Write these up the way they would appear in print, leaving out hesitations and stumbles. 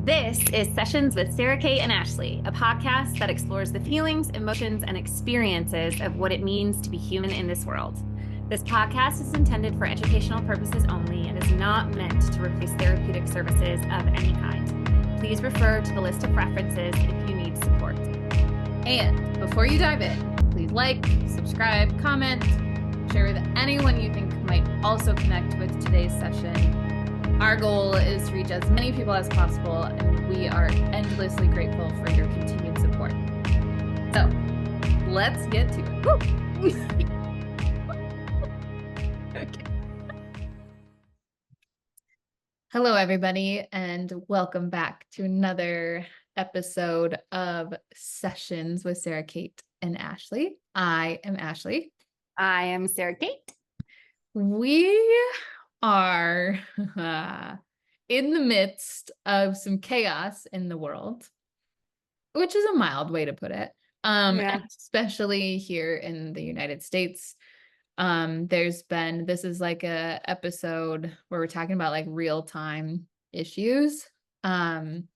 This is Sessions with Sara Cate and Ashley, a podcast that explores the feelings, emotions, and experiences of what it means to be human in this world. This podcast is intended for educational purposes only and is not meant to replace therapeutic services of any kind. Please refer to the list of references if you need support. And before you dive in, please like, subscribe, comment, share with anyone you think might also connect with today's session. Our goal is to reach as many people as possible, and we are endlessly grateful for your continued support. So, let's get to it. Okay. Hello, everybody, and welcome back to another episode of Sessions with Sara Cate and Ashley. I am Ashley. I am Sara Cate. We are in the midst of some chaos in the world, which is a mild way to put it. Especially here in the United States. This is like a episode where we're talking about like real-time issues. And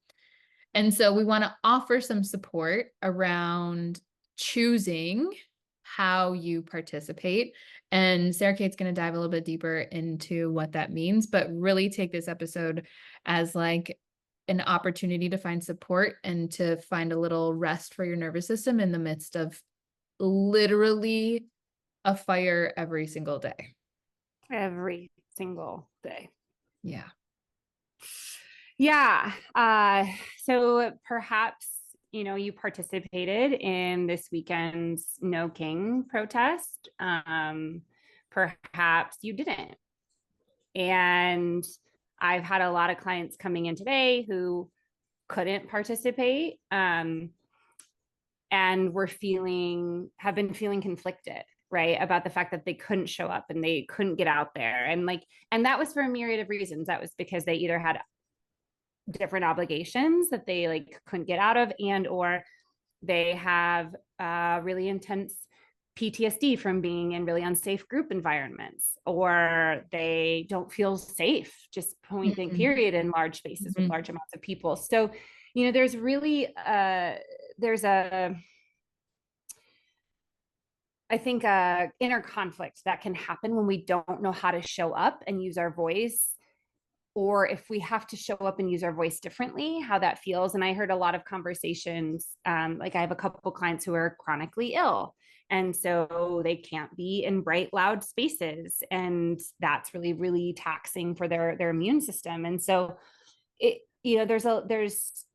so we want to offer some support around choosing how you participate. And Sara Cate's going to dive a little bit deeper into what that means, but really take this episode as like an opportunity to find support and to find a little rest for your nervous system in the midst of literally a fire every single day. Every single day. Yeah. Yeah. So perhaps, you participated in this weekend's No King protest. Perhaps you didn't. And I've had a lot of clients coming in today who couldn't participate, and have been feeling conflicted, right, about the fact that they couldn't show up and they couldn't get out there. And that was for a myriad of reasons. That was because they either had different obligations that they couldn't get out of, and or they have really intense PTSD from being in really unsafe group environments, or they don't feel safe, just point blank period, in large spaces with large amounts of people. So, there's really I think inner conflict that can happen when we don't know how to show up and use our voice, or if we have to show up and use our voice differently, how that feels. And I heard a lot of conversations, I have a couple clients who are chronically ill, and so they can't be in bright, loud spaces, and that's really, really taxing for their immune system. And so there's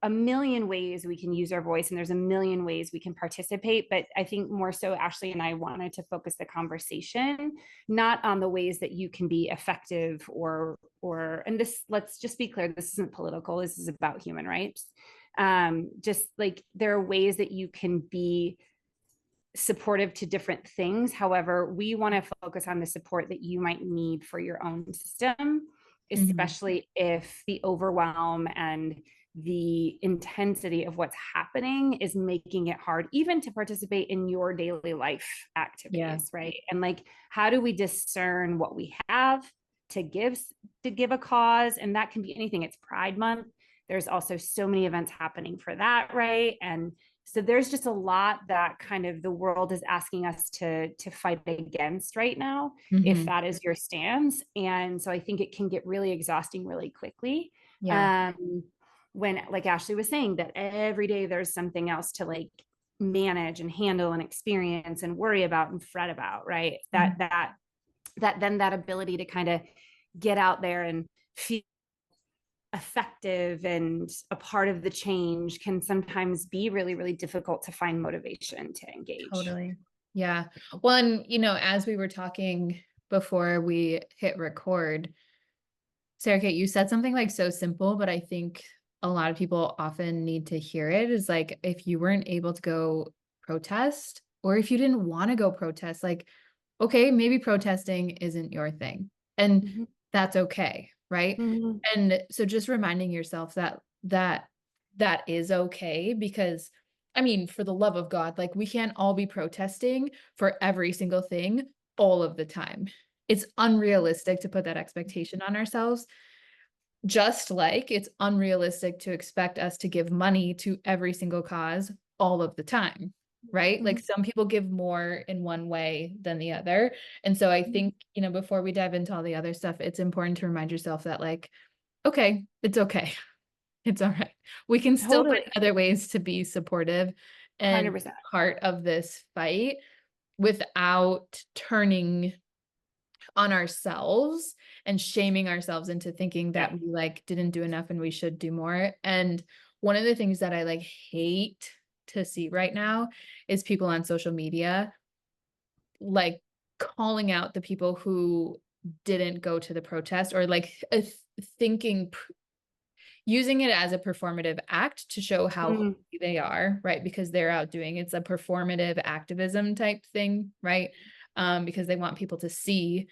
a million ways we can use our voice, and there's a million ways we can participate. But I think more so Ashley and I wanted to focus the conversation not on the ways that you can be effective and this, let's just be clear, this isn't political, this is about human rights. Just like there are ways that you can be supportive to different things. However, we want to focus on the support that you might need for your own system, especially if the overwhelm and the intensity of what's happening is making it hard even to participate in your daily life activities, right? And how do we discern what we have to give a cause? And that can be anything. It's Pride Month. There's also so many events happening for that, right? And so there's just a lot that kind of the world is asking us to fight against right now, if that is your stance. And so I think it can get really exhausting really quickly. When, like Ashley was saying, that every day there's something else to manage and handle and experience and worry about and fret about, right? That ability to kind of get out there and feel effective and a part of the change can sometimes be really, really difficult to find motivation to engage. Totally. Yeah. Well, and as we were talking before we hit record, Sara Cate, you said something so simple, but I think a lot of people often need to hear it, is if you weren't able to go protest, or if you didn't want to go protest, okay, maybe protesting isn't your thing, and that's okay. Right. And so just reminding yourself that is okay, because I mean, for the love of God, we can't all be protesting for every single thing all of the time. It's unrealistic to put that expectation on ourselves. Just like it's unrealistic to expect us to give money to every single cause all of the time, right? Like Mhm. some people give more in one way than the other. And so I Mhm. think, before we dive into all the other stuff, it's important to remind yourself that like, okay, it's okay. It's all right. We can still find Totally. other ways to be supportive and 100%. part of this fight without turning on ourselves and shaming ourselves into thinking that Yeah. we like didn't do enough and we should do more. And one of the things that I like hate to see right now is people on social media like calling out the people who didn't go to the protest, or like thinking using it as a performative act to show how Mm, holy they are, right? Because they're out doing it's a performative activism type thing, right? Because they want people to see,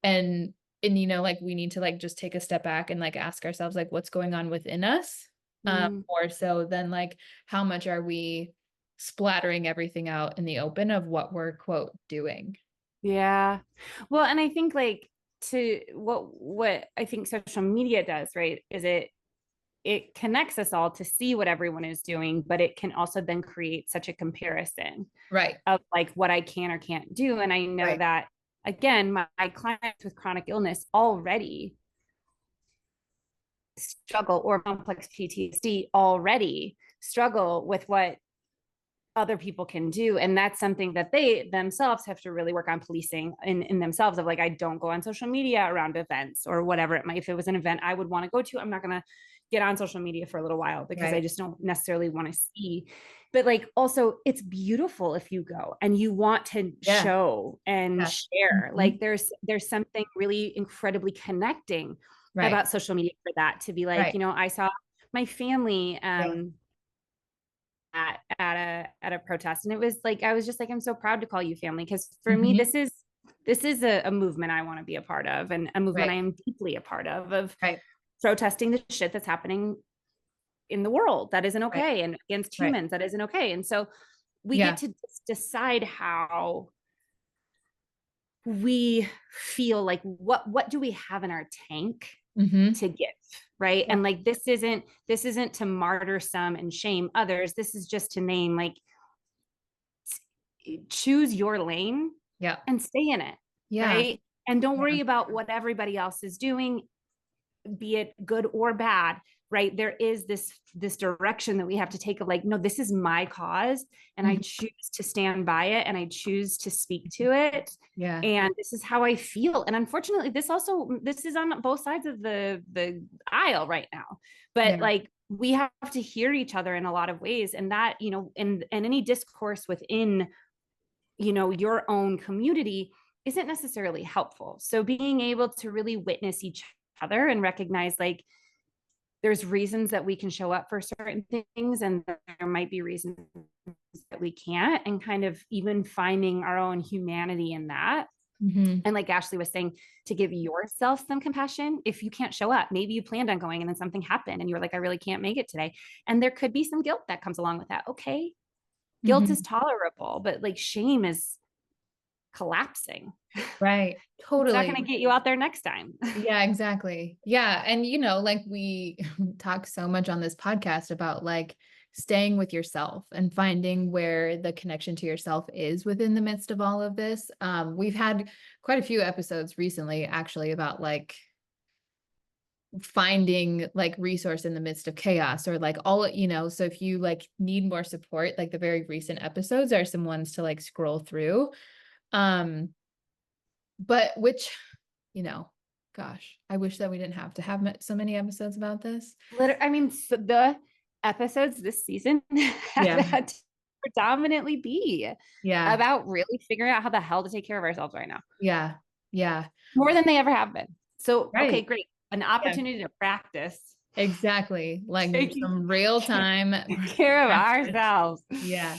and like we need to like just take a step back and like ask ourselves like what's going on within us, mm, more so than like how much are we splattering everything out in the open of what we're quote doing. yeah. Well, and I think like to what I think social media does, right, is it connects us all to see what everyone is doing, but it can also then create such a comparison Right. of like what I can or can't do. And I know Right. that again, my clients with chronic illness already struggle, or complex PTSD already struggle with what other people can do, and that's something that they themselves have to really work on policing in themselves, of like, I don't go on social media around events or whatever it might. If it was an event I would want to go to, I'm not going to get on social media for a little while because I Right. just don't necessarily want to see. But like, also it's beautiful if you go and you want to Yeah. show and Yeah. share. Mhm. Like there's something really incredibly connecting Right. about social media for that, to be like, Right. I saw my family Yeah. at a protest, and it was like, I was just like, I'm so proud to call you family, because for me Mhm. this is a movement I want to be a part of, and a movement Right. I am deeply a part of Right. protesting the shit that's happening in the world that isn't Right. okay, and against Right. humans that isn't okay. And so we get Yeah. to decide how we feel, like what do we have in our tank Mhm. to give, right? Yeah. And like, this isn't to martyr some and shame others. This is just to name, like, choose your lane Yeah. and stay in it, Yeah. right? And don't Yeah. worry about what everybody else is doing, be it good or bad, right? There is this direction that we have to take, of like, no, this is my cause, and I Mhm. choose to stand by it, and I choose to speak to it, Yeah. and this is how I feel. And unfortunately, this is on both sides of the aisle right now. But Yeah. like, we have to hear each other in a lot of ways, and that, and any discourse within, your own community isn't necessarily helpful. So being able to really witness each other and recognize, like, there's reasons that we can show up for certain things, and there might be reasons that we can't, and kind of even finding our own humanity in that. Mhm. And like Ashley was saying, to give yourself some compassion. If you can't show up, maybe you planned on going and then something happened and you were like, I really can't make it today, and there could be some guilt that comes along with that. Okay, guilt is Mhm. tolerable, but like, shame is collapsing. Right. It's not Totally. going to get you out there next time. Yeah, exactly. Yeah. And like we talk so much on this podcast about like staying with yourself and finding where the connection to yourself is within the midst of all of this. We've had quite a few episodes recently actually about like finding like resource in the midst of chaos, or like all, so if you like need more support, like the very recent episodes are some ones to like scroll through. Um, but which, you know, gosh, I wish that we didn't have to have so many episodes about this. I mean, so the episodes this season have Yeah. had to predominantly be Yeah. about really figuring out how the hell to take care of ourselves right now, Yeah. Yeah. more than they ever have been. So, okay, Right. great. An Yeah. opportunity to practice Exactly. Like taking some real time care of practice. ourselves. Yeah.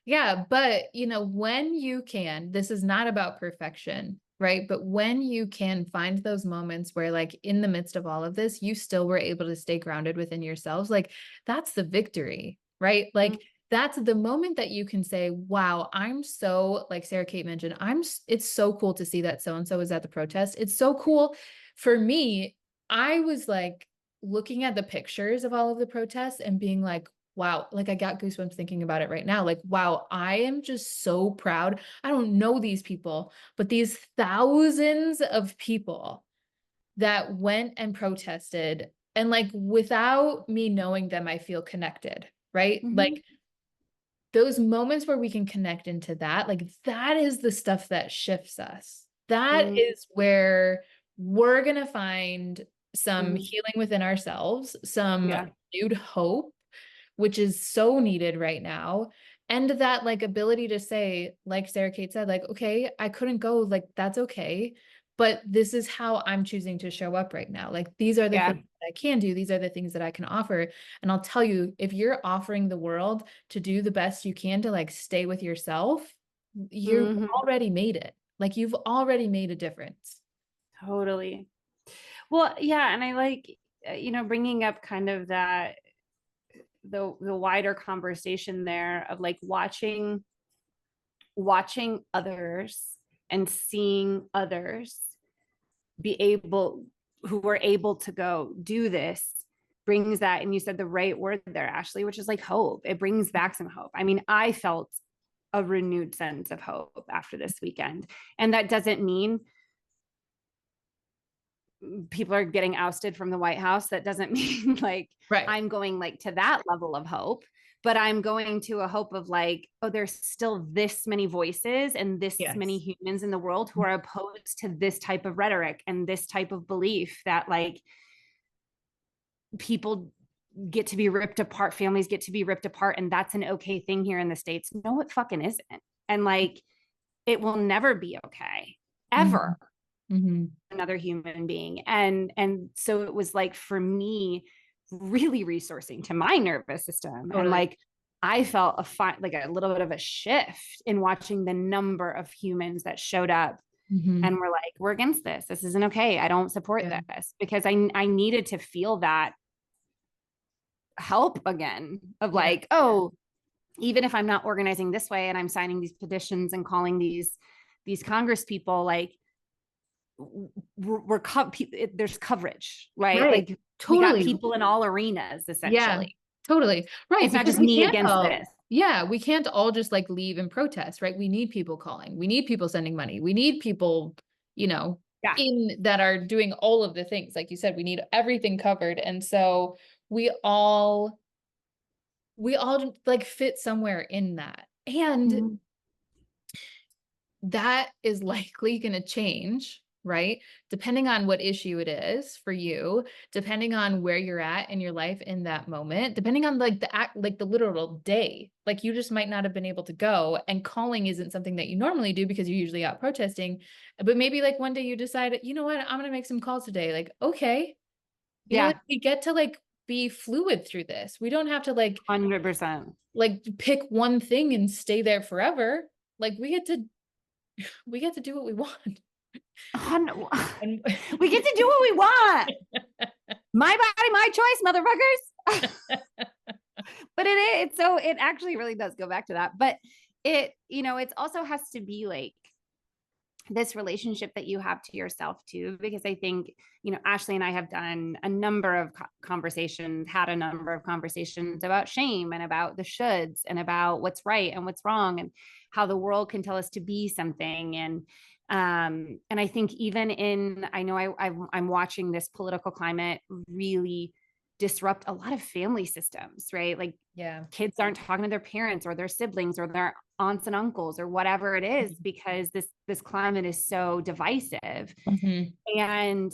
Yeah. But, when you can, this is not about perfection, right? But when you can find those moments where, like, in the midst of all of this, you still were able to stay grounded within yourselves, like, that's the victory, right? Mm, Like, that's the moment that you can say, wow, I'm so, like Sara Cate mentioned, it's so cool to see that so and so is at the protest. It's so cool for me. I was like, looking at the pictures of all of the protests and being like, wow, like I got goosebumps thinking about it right now. Like, wow, I am just so proud. I don't know these people, but these thousands of people that went and protested, and like without me knowing them, I feel connected, right? Mhm. Like those moments where we can connect into that, like that is the stuff that shifts us. That Mhm. is where we're going to find some Mhm. healing within ourselves, some Yeah. renewed hope, which is so needed right now. And that like ability to say, like Sara Cate said, like, okay, I couldn't go, like, that's okay. But this is how I'm choosing to show up right now. Like, these are the Yeah. things that I can do. These are the things that I can offer. And I'll tell you, if you're offering the world to do the best you can to like stay with yourself, you've Mhm. already made it. Like, you've already made a difference. Totally. Well, yeah, and I like, bringing up kind of that the wider conversation there of like watching others and seeing others be able who were able to go do this brings that, and you said the right word there, Ashley, which is like hope. It brings back some hope. I mean, I felt a renewed sense of hope after this weekend. And that doesn't mean people are getting ousted from the White House. That doesn't mean like Right. I'm going like to that level of hope, but I'm going to a hope of like, oh, there's still this many voices and this many Yes. humans in the world who are opposed to this type of rhetoric and this type of belief that like people get to be ripped apart, families get to be ripped apart, and that's an okay thing here in the States. No, it fucking isn't. And like, it will never be okay, Mm-hmm. ever. Mm-hmm. Another human being. And so it was like for me really resourcing to my nervous system. And Totally. like I felt like a little bit of a shift in watching the number of humans that showed up Mm-hmm. and were like, we're against this, this isn't okay, I don't support Yeah. this, because I needed to feel that help again of Yeah. like, oh, even if I'm not organizing this way and I'm signing these petitions and calling these Congress people, like there's coverage, right? Right. Like we got Totally. people in all arenas Yeah, essentially. totally. Right. It's not Because just we me can't against all, this. yeah, we can't all just like leave and protest, right? We need people calling. We need people sending money. We need people, you know, Yeah. in that are doing all of the things. Like you said, we need everything covered. And so we all, we all like fit somewhere in that. And Mhm. that is likely going to change, right? Depending on what issue it is for you, depending on where you're at in your life in that moment, depending on like the act, like the literal day. Like you just might not have been able to go, and calling isn't something that you normally do because you're usually out protesting. But maybe like one day you decide, you know what, I'm going to make some calls today. Like, okay, you know what, Yeah. we get to like be fluid through this. We don't have to 100%. like pick one thing and stay there forever. Like we get to do what we want. And We get to do what we want. My body, my choice, motherfuckers. But it's so it actually really does go back to that. But it also has to be like this relationship that you have to yourself too, because I think Ashley and I have done a number of conversations, had a number of conversations about shame and about the shoulds and about what's right and what's wrong and how the world can tell us to be something. And I think even I know I'm watching this political climate really disrupt a lot of family systems, right? Like yeah. kids aren't talking to their parents or their siblings or their aunts and uncles or whatever it is, because this climate is so divisive. Mhm. And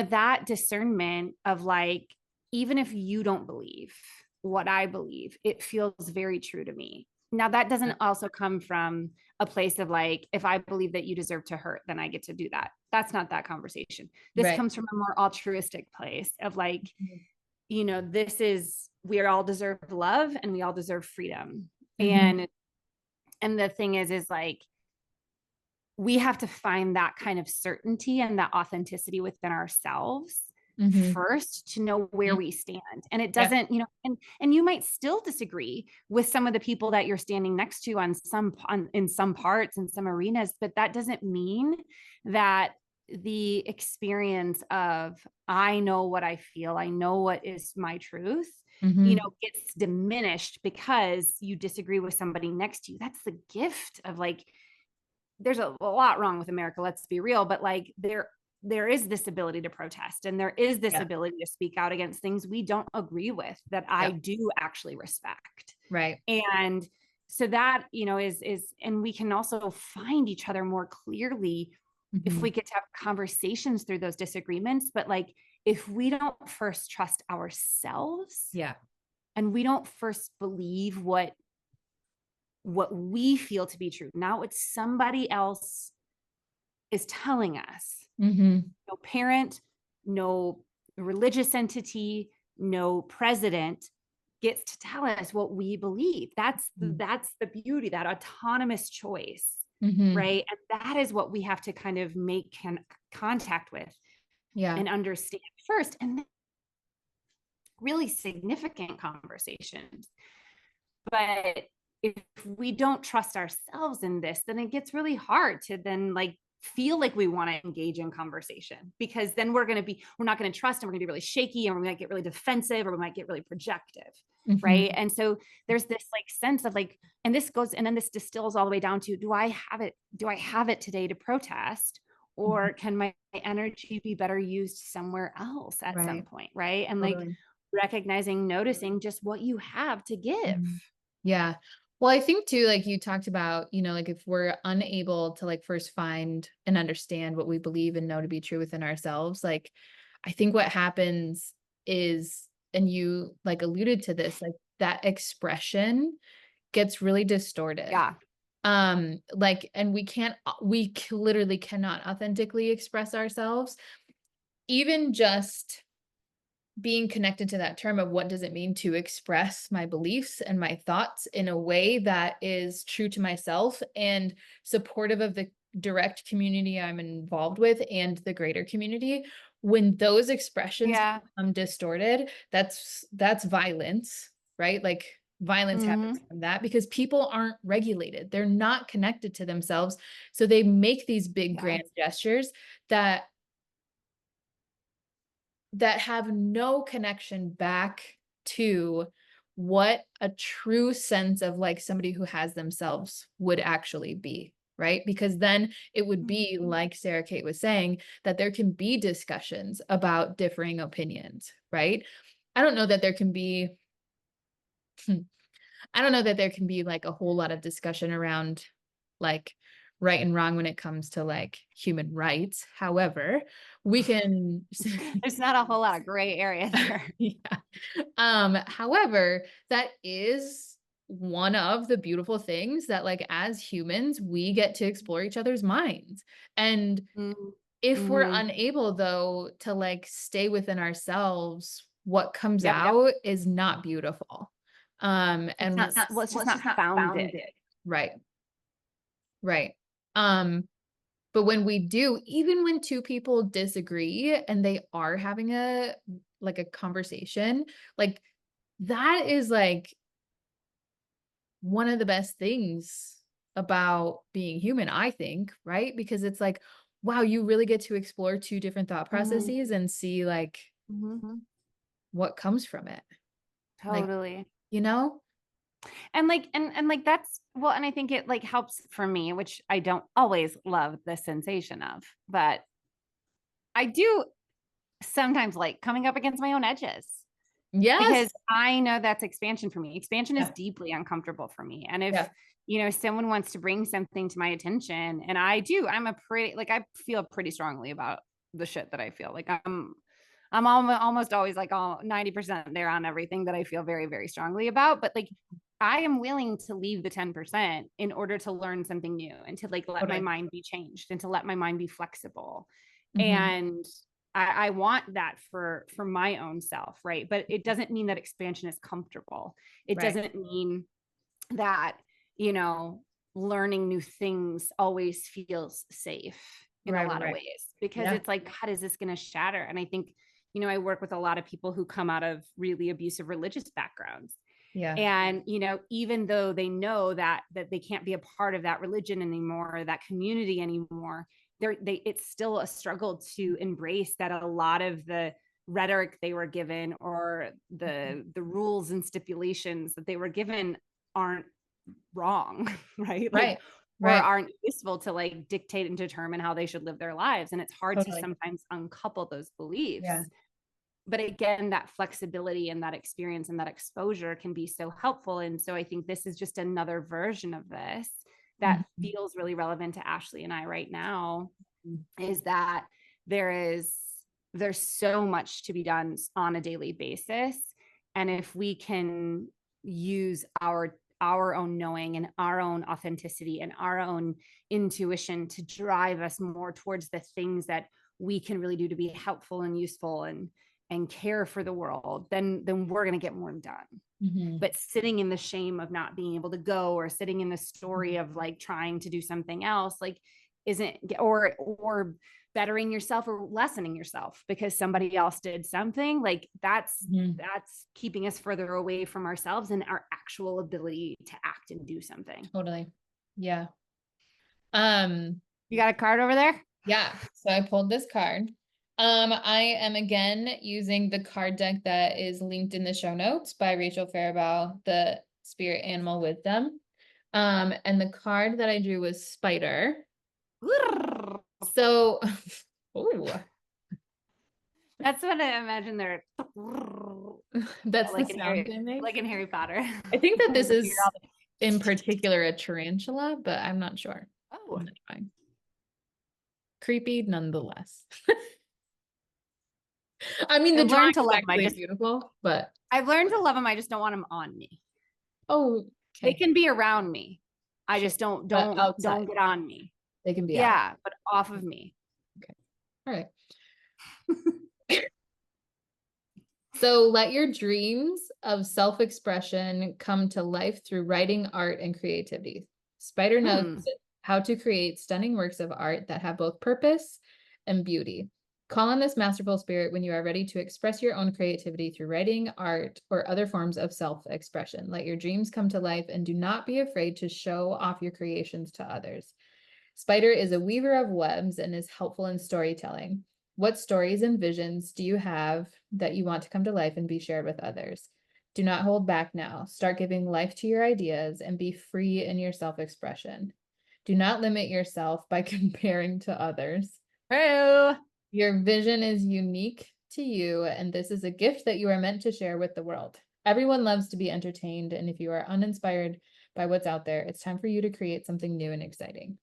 that discernment of like, even if you don't believe what I believe, it feels very true to me. Now that doesn't also come from a place of like, if I believe that you deserve to hurt, then I get to do that. That's not that conversation. This Right. comes from a more altruistic place of like, Mhm. we all deserve love and we all deserve freedom. Mhm. And the thing is like, we have to find that kind of certainty and that authenticity within ourselves Mhm. first to know where Mhm. we stand. And it Yeah. doesn't, and you might still disagree with some of the people that you're standing next to in some parts, in some arenas, but that doesn't mean that the experience of, I know what I feel, I know what is my truth, Mm-hmm. gets diminished because you disagree with somebody next to you. That's the gift of like, there's a lot wrong with America, let's be real, but like there is this ability to protest, and there is this Yeah. ability to speak out against things we don't agree with, that I Yeah. do actually respect. Right. And so that, is, and we can also find each other more clearly if Mm-hmm. we get to have conversations through those disagreements. But like, if we don't first trust ourselves, Yeah. and we don't first believe what we feel to be true, now what somebody else is telling us, Mm-hmm. no parent, no religious entity, no president gets to tell us what we believe. That's the beauty, that autonomous choice, Mm-hmm. right? And that is what we have to kind of make contact with Yeah. and understand first, and then really significant conversations. But if we don't trust ourselves in this, then it gets really hard to then like feel like we want to engage in conversation, because then we're not going to trust, and we're going to be really shaky, and we might get really defensive, or we might get really projective. Mm-hmm. Right. And so there's this like sense of like, and this goes, and then this distills all the way down to, do I have it today to protest, Mm-hmm. or can my energy be better used somewhere else at some Right. point? Right. And like Totally. recognizing, noticing just what you have to give. Mhm. Yeah. Well, I think too, like you talked about, like if we're unable to like first find and understand what we believe and know to be true within ourselves, like I think what happens is, and you like alluded to this, like that expression gets really distorted. Yeah. Like, and literally cannot authentically express ourselves, even just being connected to that term of what does it mean to express my beliefs and my thoughts in a way that is true to myself and supportive of the direct community I'm involved with and the greater community. When those expressions Yeah. become distorted, that's violence, right? Like violence happens Mm-hmm. from that because people aren't regulated. They're not connected to themselves. So they make these big Yeah. grand gestures that have no connection back to what a true sense of like somebody who has themselves would actually be, right? Because then it would be Mm-hmm. like Sara Cate was saying, that there can be discussions about differing opinions, right? I don't know that there can be I don't know that there can be like a whole lot of discussion around like right and wrong when it comes to like human rights. However, we can There's not a whole lot of gray area there. yeah. However, that is one of the beautiful things that like as humans, we get to explore each other's minds. And if we're Mm-hmm. unable though to like stay within ourselves, what comes Yep. out is not beautiful. It's And not, well, it's just not founded. right, right. Um, but when we do, even when two people disagree and they are having a like a conversation, like that is like one of the best things about being human, I think, right? Because it's like, wow, you really get to explore two different thought Mm-hmm. processes and see like Mm-hmm. what comes from it. Like, Totally. you know? And like, and like, that's, well, and I think it like helps for me, which I don't always love the sensation of, but I do sometimes like coming up against my own edges, Yes. because I know that's expansion for me. Expansion is Yeah. deeply uncomfortable for me. And if, Yeah. someone wants to bring something to my attention, and I'm a pretty, like, I feel pretty strongly about the shit that I feel like I'm almost always like all 90% there on everything that I feel very, very strongly about. But like, I am willing to leave the 10% in order to learn something new, and to like let my Totally. mind be changed, and to let my mind be flexible. Hmm. And I want that for my own self, right? But it doesn't mean that expansion is comfortable. It Right. doesn't mean that, you know, learning new things always feels safe in a Right. Right. lot of Right. ways, because Yeah. it's like, God, is this going to shatter? And I think, I work with a lot of people who come out of really abusive religious backgrounds. Yeah. And, even though they know that they can't be a part of that religion anymore, or that community anymore, it's still a struggle to embrace that a lot of the rhetoric they were given, or the rules and stipulations that they were given, aren't wrong, right? Like, Right. or Right. aren't useful to like dictate and determine how they should live their lives. And it's hard to Totally. sometimes uncouple those beliefs. Yeah. But again, that flexibility and that experience and that exposure can be so helpful. And so I think this is just another version of this that Mhm. feels really relevant to Ashley and I right now, Mhm. is that there's so much to be done on a daily basis. And if we can use our own knowing and our own authenticity and our own intuition to drive us more towards the things that we can really do to be helpful and useful and care for the world, then we're going to get more done. Mhm. But sitting in the shame of not being able to go, or sitting in the story of like trying to do something else, like isn't, or bettering yourself or lessening yourself because somebody else did something, like that's Mhm. keeping us further away from ourselves and our actual ability to act and do something. Totally. Yeah. Um, You got a card over there? yeah. So I pulled this card. I am again using the card deck that is linked in the show notes by Rachel Faribault, the Spirit Animal Wisdom. And the card that I drew was Spider. So, oh, That's what I imagine they're that's the like in sound they make. Harry Potter. I think that this You're is all in particular a tarantula, but I'm not sure. oh, That's fine. Creepy nonetheless. I mean, the I've drawing learned to is love them. actually beautiful, but I've learned to love them. I just don't want them on me. oh, They okay. can be around me. I Sure. just don't But outside, get on me. they can be out. Yeah, but off of me. Okay. All right. So let your dreams of self-expression come to life through writing, art, and creativity. Spider knows Hmm. how to create stunning works of art that have both purpose and beauty. Call on this masterful spirit when you are ready to express your own creativity through writing, art, or other forms of self-expression. Let your dreams come to life and do not be afraid to show off your creations to others. Spider is a weaver of webs and is helpful in storytelling. What stories and visions do you have that you want to come to life and be shared with others? Do not hold back now. Start giving life to your ideas and be free in your self-expression. Do not limit yourself by comparing to others. Hello. Your vision is unique to you, and this is a gift that you are meant to share with the world. Everyone loves to be entertained, and if you are uninspired by what's out there, it's time for you to create something new and exciting.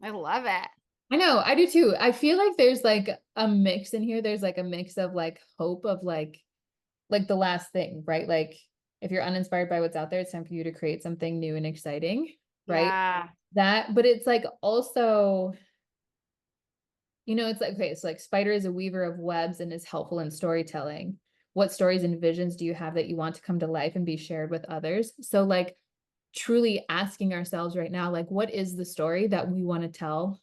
I love it. I know, I do too. I feel like there's like a mix in here. There's like a mix of like hope of like the last thing, right? Like if you're uninspired by what's out there, it's time for you to create something new and exciting, right? Yeah. That, but it's like also, it's like, okay, it's like Spider is a weaver of webs and is helpful in storytelling. What stories and visions do you have that you want to come to life and be shared with others? So like truly asking ourselves right now, like, what is the story that we want to tell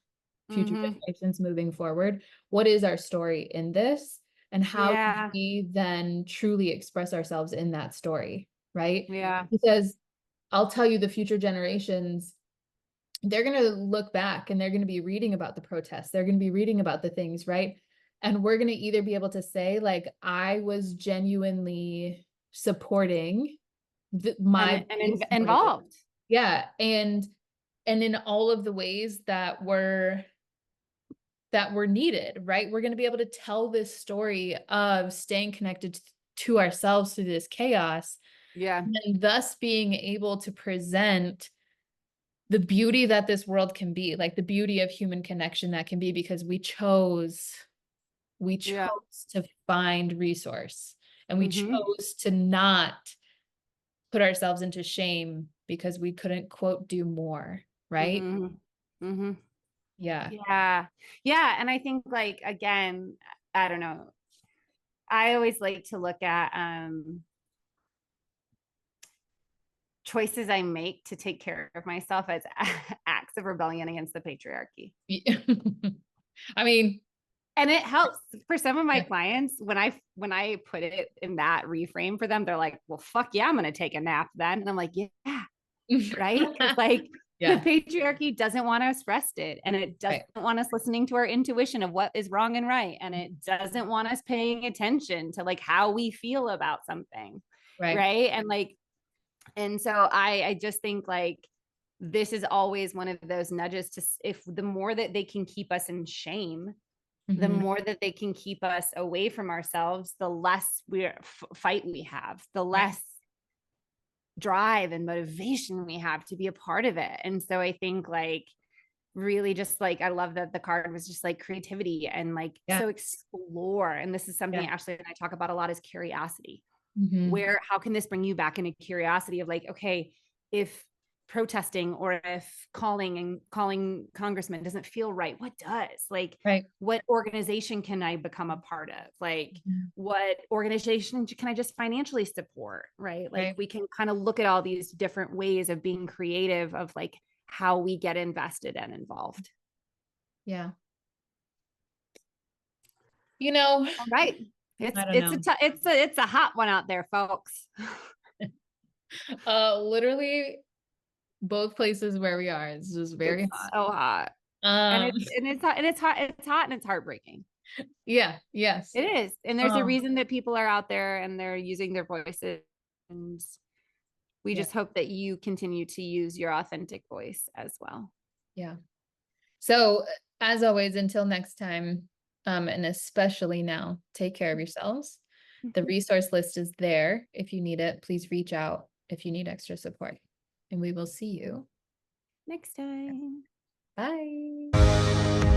future generations moving forward? What is our story in this? And how do Yeah. we then truly express ourselves in that story, right? Yeah. Because I'll tell you, the future generations, they're going to look back and they're going to be reading about the protests. They're going to be reading about the things, right? And we're going to either be able to say, like, I was genuinely supporting my And involved. yeah, and in all of the ways that were needed, right? We're going to be able to tell this story of staying connected to ourselves through this chaos, Yeah. and thus being able to present the beauty that this world can be, like the beauty of human connection that can be, because we chose Yeah. to find resource, and we Mm-hmm. chose to not put ourselves into shame because we couldn't, quote, do more, right? Mm-hmm. Mm-hmm. Yeah. Yeah. Yeah. And I think like again, I don't know. I always like to look at choices I make to take care of myself as acts of rebellion against the patriarchy. I mean, And it helps for some of my yeah. clients when I put it in that reframe for them, they're like, well, fuck yeah, I'm gonna take a nap then. And I'm like, yeah, right. Cause like The Yeah. patriarchy doesn't want us rested, and it doesn't Right. want us listening to our intuition of what is wrong and right. And it doesn't want us paying attention to like how we feel about something. Right. Right. And like, and so I just think like this is always one of those nudges to, if the more that they can keep us in shame, the Mhm. more that they can keep us away from ourselves, the less fight we have, the Right. less drive and motivation we have to be a part of it. And so I think like really just like I love that the card was just like creativity and like Yeah. so explore. And this is something Yeah. Ashley and I talk about a lot, is curiosity. Mhm. Where how can this bring you back into curiosity of like, okay, if protesting or if calling congressman doesn't feel right, what does? Like, Right. what organization can I become a part of? Like, Mhm. what organization can I just financially support? Right. Like Right. we can kind of look at all these different ways of being creative of like how we get invested and involved. Yeah. You know, All right. It's I don't it's know. it's a hot one out there, folks. Literally both places where we are, it's just very It's hot. so hot. And Um, it's hot, and it's hot and it's heartbreaking. yeah, yes. It is. And there's a Um, reason that people are out there and they're using their voices. And we yeah, just hope that you continue to use your authentic voice as well. yeah. So as always, until next time, and especially now, take care of yourselves. The resource list is there. If you need it, please reach out if you need extra support. And we will see you. Next time. Bye.